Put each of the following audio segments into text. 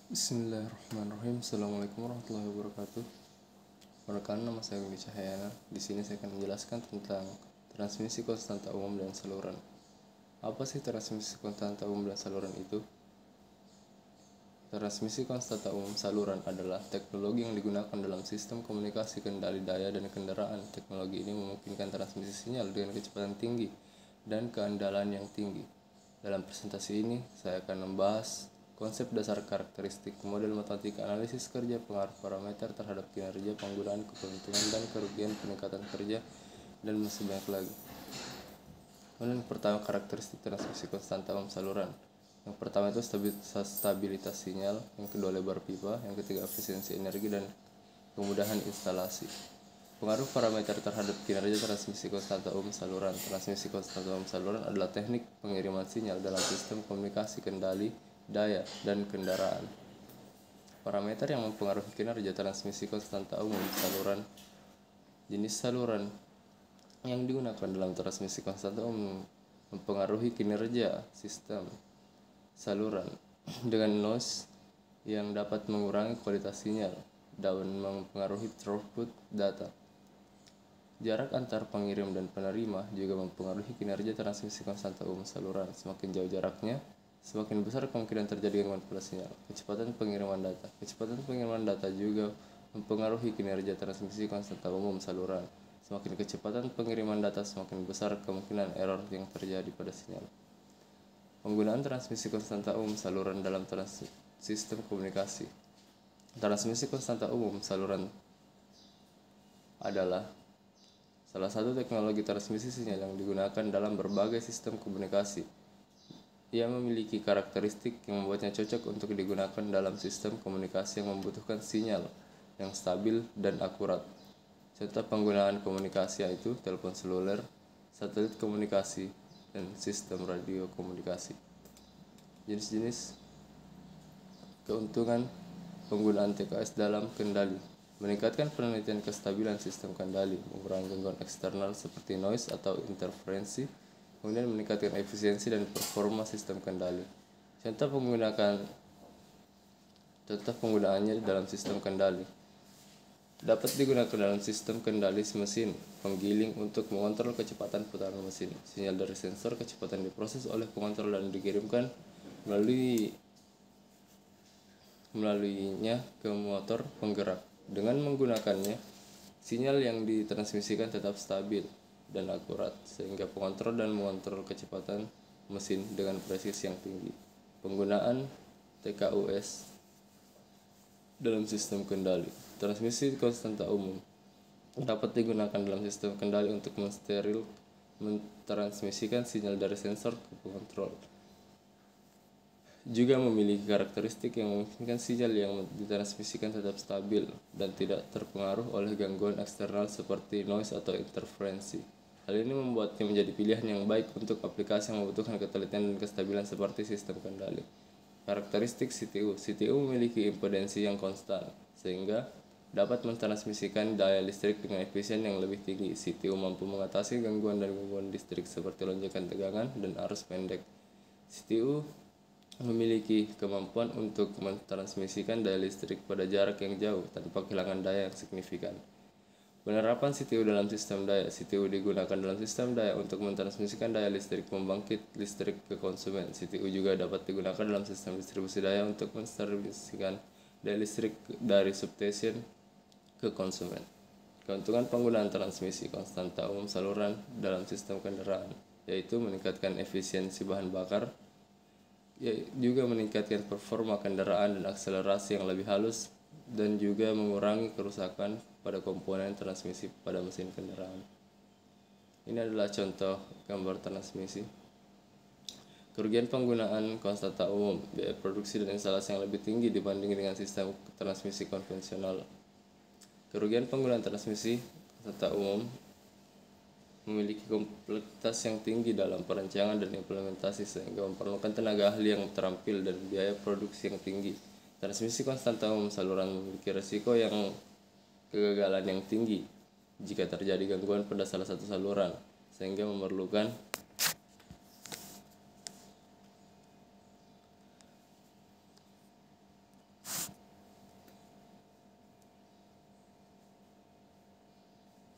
Bismillahirrahmanirrahim. Assalamualaikum warahmatullahi wabarakatuh. Perkenalkan, nama saya Willy Cahyana. Di sini saya akan menjelaskan tentang transmisi konstanta umum dan saluran. Apa sih transmisi konstanta umum dan saluran itu? Transmisi konstanta umum saluran adalah teknologi yang digunakan dalam sistem komunikasi kendali daya dan kendaraan. Teknologi ini memungkinkan transmisi sinyal dengan kecepatan tinggi dan keandalan yang tinggi. Dalam presentasi ini, saya akan membahas konsep dasar karakteristik, model matematika, analisis kerja, pengaruh parameter terhadap kinerja, penggunaan keuntungan dan kerugian, peningkatan kerja, dan masih banyak lagi. Kemudian pertama, karakteristik transmisi konstanta umum saluran. Yang pertama itu stabilitas sinyal, yang kedua lebar pipa, yang ketiga efisiensi energi dan kemudahan instalasi. Pengaruh parameter terhadap kinerja transmisi konstanta umum saluran. Transmisi konstanta umum saluran adalah teknik pengiriman sinyal dalam sistem komunikasi kendali daya dan kendaraan. Parameter yang mempengaruhi kinerja transmisi konstanta umum saluran. Jenis saluran yang digunakan dalam transmisi konstanta umum mempengaruhi kinerja sistem saluran dengan noise yang dapat mengurangi kualitas sinyal dan mempengaruhi throughput data. Jarak antar pengirim dan penerima juga mempengaruhi kinerja transmisi konstanta umum saluran. Semakin jauh jaraknya, semakin besar kemungkinan terjadi gangguan pada sinyal. Kecepatan pengiriman data. Kecepatan pengiriman data juga mempengaruhi kinerja transmisi konstanta umum saluran. Semakin kecepatan pengiriman data, semakin besar kemungkinan error yang terjadi pada sinyal. Penggunaan transmisi konstanta umum saluran dalam sistem komunikasi. Transmisi konstanta umum saluran adalah salah satu teknologi transmisi sinyal yang digunakan dalam berbagai sistem komunikasi. Ia memiliki karakteristik yang membuatnya cocok untuk digunakan dalam sistem komunikasi yang membutuhkan sinyal yang stabil dan akurat. Contoh penggunaan komunikasi yaitu telepon seluler, satelit komunikasi, dan sistem radio komunikasi. Jenis-jenis keuntungan penggunaan TKS dalam kendali: meningkatkan penelitian kestabilan sistem kendali, mengurangi gangguan eksternal seperti noise atau interferensi, kemudian meningkatkan efisiensi dan performa sistem kendali. Contoh penggunaannya dalam sistem kendali dapat digunakan dalam sistem kendali mesin penggiling untuk mengontrol kecepatan putaran mesin. Sinyal dari sensor kecepatan diproses oleh pengontrol dan dikirimkan melaluinya ke motor penggerak. Dengan menggunakannya, sinyal yang ditransmisikan tetap stabil dan akurat sehingga pengontrol dan mengontrol kecepatan mesin dengan presisi yang tinggi. Penggunaan TKUS dalam sistem kendali. Transmisi konstanta umum dapat digunakan dalam sistem kendali untuk mentransmisikan sinyal dari sensor ke pengontrol. Juga memiliki karakteristik yang memungkinkan sinyal yang ditransmisikan tetap stabil dan tidak terpengaruh oleh gangguan eksternal seperti noise atau interferensi. Hal ini membuatnya menjadi pilihan yang baik untuk aplikasi yang membutuhkan ketelitian dan kestabilan seperti sistem kendali. Karakteristik CTU. CTU memiliki impedensi yang konstan, sehingga dapat mentransmisikan daya listrik dengan efisien yang lebih tinggi. CTU mampu mengatasi gangguan listrik seperti lonjakan tegangan dan arus pendek. CTU memiliki kemampuan untuk mentransmisikan daya listrik pada jarak yang jauh tanpa kehilangan daya yang signifikan. Penerapan CTU dalam sistem daya. CTU digunakan dalam sistem daya untuk mentransmisikan daya listrik pembangkit listrik ke konsumen. CTU juga dapat digunakan dalam sistem distribusi daya untuk mendistribusikan daya listrik dari substation ke konsumen. Keuntungan penggunaan transmisi konstanta umum saluran dalam sistem kendaraan yaitu meningkatkan efisiensi bahan bakar, juga meningkatkan performa kendaraan dan akselerasi yang lebih halus, dan juga mengurangi kerusakan pada komponen transmisi pada mesin kendaraan. Ini adalah contoh gambar transmisi. Kerugian penggunaan konstanta umum: biaya produksi dan instalasi yang lebih tinggi dibanding dengan sistem transmisi konvensional. Kerugian penggunaan transmisi konstanta umum memiliki kompleksitas yang tinggi dalam perancangan dan implementasi sehingga memerlukan tenaga ahli yang terampil dan biaya produksi yang tinggi. Transmisi konstanta umum saluran memiliki risiko yang kegagalan yang tinggi jika terjadi gangguan pada salah satu saluran, sehingga memerlukan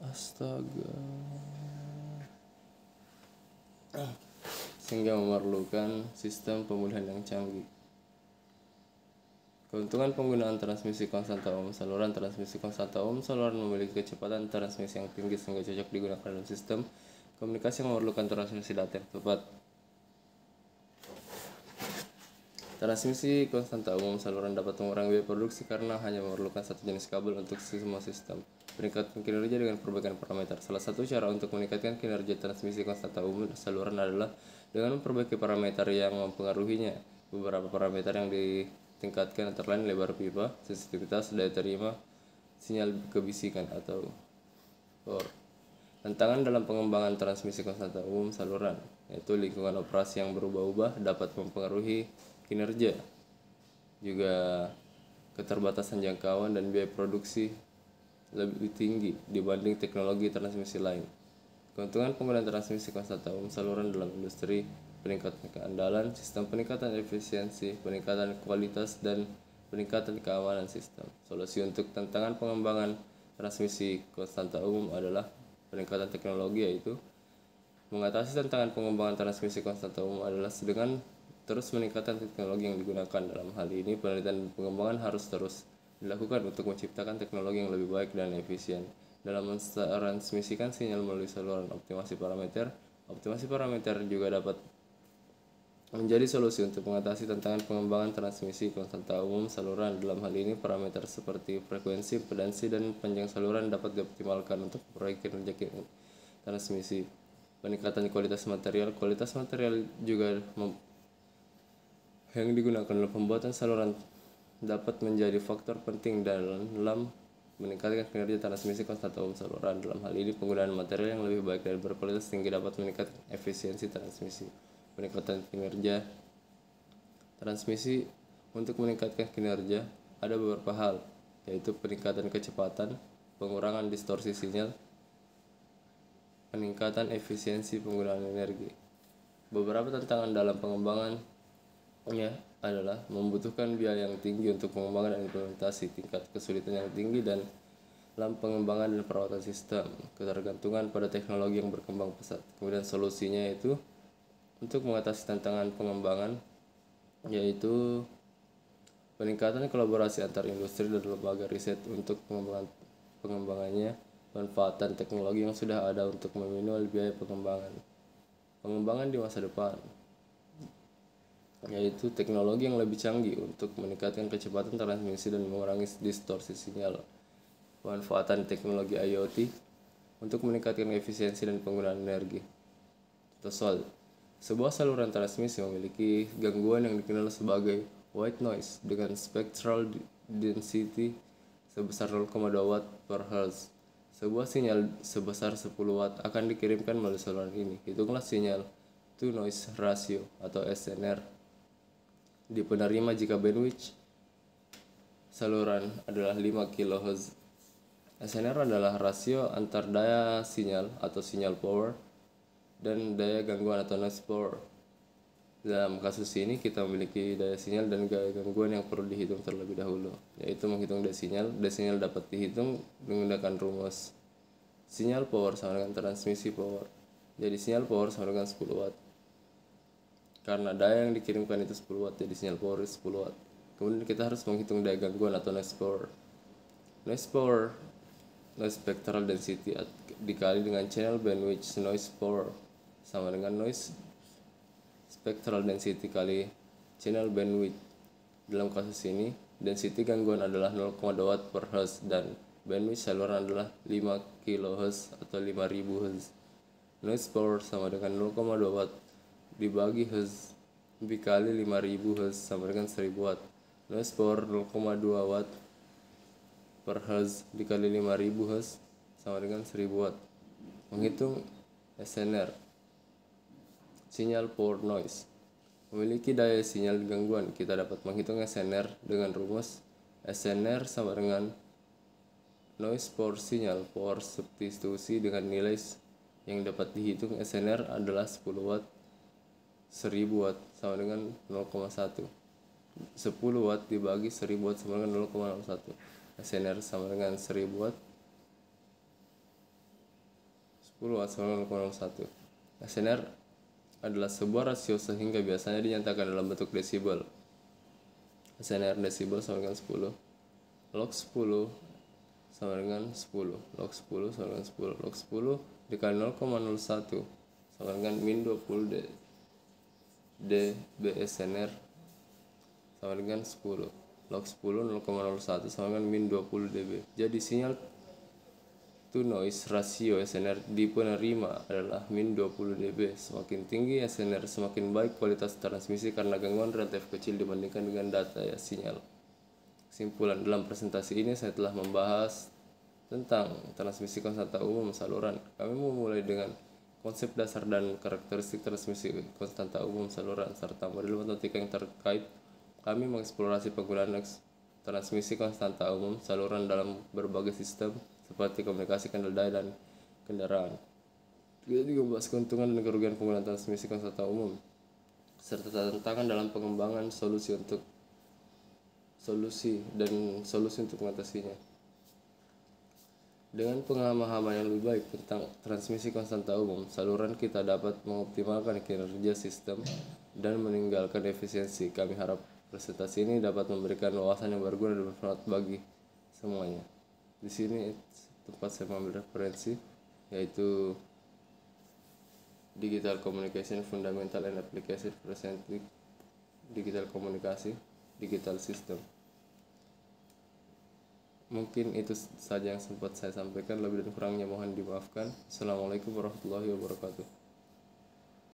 Astaga. Sehingga memerlukan sistem pemulihan yang canggih. Keuntungan penggunaan transmisi konstanta ohm. Saluran transmisi konstanta ohm saluran memiliki kecepatan transmisi yang tinggi sehingga cocok digunakan dalam sistem komunikasi yang memerlukan transmisi data yang tepat. Transmisi konstanta ohm saluran dapat mengurangi biaya produksi karena hanya memerlukan satu jenis kabel untuk semua sistem. Meningkatkan kinerja dengan perbaikan parameter. Salah satu cara untuk meningkatkan kinerja transmisi konstanta ohm saluran adalah dengan memperbaiki parameter yang mempengaruhinya. Beberapa parameter yang ditingkatkan antara lain lebar pipa, sensitivitas, daya terima, sinyal kebisikan atau power. Tantangan dalam pengembangan transmisi konstanta ohm saluran, yaitu lingkungan operasi yang berubah-ubah dapat mempengaruhi kinerja, juga keterbatasan jangkauan dan biaya produksi lebih tinggi dibanding teknologi transmisi lain. Keuntungan penggunaan transmisi konstanta ohm saluran dalam industri: peningkatan keandalan, sistem peningkatan efisiensi, peningkatan kualitas, dan peningkatan keamanan sistem. Solusi untuk tantangan pengembangan transmisi konstanta ohm adalah peningkatan teknologi, yaitu mengatasi tantangan pengembangan transmisi konstanta ohm adalah dengan terus meningkatkan teknologi yang digunakan. Dalam hal ini, penelitian dan pengembangan harus terus dilakukan untuk menciptakan teknologi yang lebih baik dan efisien dalam mentransmisikan sinyal melalui saluran. Optimasi parameter juga dapat menjadi solusi untuk mengatasi tantangan pengembangan transmisi konstanta ohm saluran. Dalam hal ini, parameter seperti frekuensi, impedansi, dan panjang saluran dapat dioptimalkan untuk memperbaiki kinerja transmisi. Peningkatan kualitas material juga yang digunakan dalam pembuatan saluran dapat menjadi faktor penting dalam meningkatkan kinerja transmisi konstanta ohm saluran. Dalam hal ini, penggunaan material yang lebih baik dan berkualitas tinggi dapat meningkatkan efisiensi transmisi. Peningkatan kinerja transmisi. Untuk meningkatkan kinerja, ada beberapa hal, yaitu peningkatan kecepatan, pengurangan distorsi sinyal, peningkatan efisiensi penggunaan energi. Beberapa tantangan dalam pengembangannya adalah membutuhkan biaya yang tinggi untuk pengembangan dan implementasi, tingkat kesulitan yang tinggi dan dalam pengembangan dan perawatan sistem, ketergantungan pada teknologi yang berkembang pesat. Kemudian solusinya itu untuk mengatasi tantangan pengembangan, yaitu peningkatan kolaborasi antar industri dan lembaga riset untuk pengembangannya, manfaatan teknologi yang sudah ada untuk meminimal biaya pengembangan di masa depan, yaitu teknologi yang lebih canggih untuk meningkatkan kecepatan transmisi dan mengurangi distorsi sinyal. Pemanfaatan teknologi IoT untuk meningkatkan efisiensi dan penggunaan energi. Contoh, sebuah saluran transmisi memiliki gangguan yang dikenal sebagai white noise dengan spectral density sebesar 0,2 watt per hertz. Sebuah sinyal sebesar 10 watt akan dikirimkan melalui saluran ini. Hitunglah sinyal to noise ratio atau SNR di penerima jika bandwidth saluran adalah 5 kHz. SNR adalah rasio antar daya sinyal atau sinyal power dan daya gangguan atau noise power. Dalam kasus ini, kita memiliki daya sinyal dan daya gangguan yang perlu dihitung terlebih dahulu, yaitu menghitung daya sinyal. Daya sinyal dapat dihitung menggunakan rumus sinyal power sama dengan transmisi power. Jadi sinyal power sama dengan 10 watt. Karena daya yang dikirimkan itu 10 watt, jadi sinyal power itu 10 watt. Kemudian kita harus menghitung daya gangguan atau noise power. Noise spectral density dikali dengan channel bandwidth noise power sama dengan noise spectral density kali channel bandwidth. Dalam kasus ini, density gangguan adalah 0,2 watt per hertz dan bandwidth saluran adalah 5 kHz atau 5000 Hz. Noise power sama dengan 0,2 watt dibagi Hz dikali 5000 Hz sama dengan 1000 watt. Noise power 0,2 watt per Hz dikali 5000 Hz sama dengan 1000 watt. Menghitung SNR, sinyal power noise, memiliki daya sinyal gangguan. Kita dapat menghitung SNR dengan rumus SNR sama dengan noise power sinyal power substitusi dengan nilai yang dapat dihitung. SNR adalah 10 watt 1000 watt sama dengan 0,1. 10 watt dibagi 1000 watt sama dengan 0,01. SNR sama dengan 1000 watt 10 sama 0,01. SNR adalah sebuah rasio sehingga biasanya dinyatakan dalam bentuk desibel. SNR desibel sama dengan 10. Log 10 sama dengan 10. Log 10 sama dengan 10. Log 10 dikali 0,01 sama dengan min 20 dB SNR sama dengan 10. Log 10 0,01 sama dengan min 20 dB. Jadi sinyal to noise rasio SNR di penerima adalah min 20 dB. Semakin tinggi SNR, semakin baik kualitas transmisi karena gangguan relatif kecil dibandingkan dengan data sinyal. Kesimpulan, dalam presentasi ini saya telah membahas tentang transmisi konstanta umum saluran. Kami memulai dengan konsep dasar dan karakteristik transmisi konstanta umum saluran serta model matematika yang terkait. Kami mengeksplorasi penggunaan transmisi konstanta umum saluran dalam berbagai sistem seperti komunikasi, kendali daya, dan kendaraan. Kita juga membahas keuntungan dan kerugian penggunaan transmisi konstanta umum serta tantangan dalam pengembangan solusi untuk mengatasinya. Dengan pemahaman yang lebih baik tentang transmisi konstanta umum saluran, kita dapat mengoptimalkan kinerja sistem dan meninggalkan efisiensi. Kami harap presentasi ini dapat memberikan wawasan yang berguna dan bermanfaat bagi semuanya. Di sini tempat saya mengambil referensi yaitu Digital Communication Fundamental and Application Presenting Digital Komunikasi Digital System. Mungkin itu saja yang sempat saya sampaikan, lebih dan kurangnya mohon dimaafkan. Assalamualaikum warahmatullahi wabarakatuh.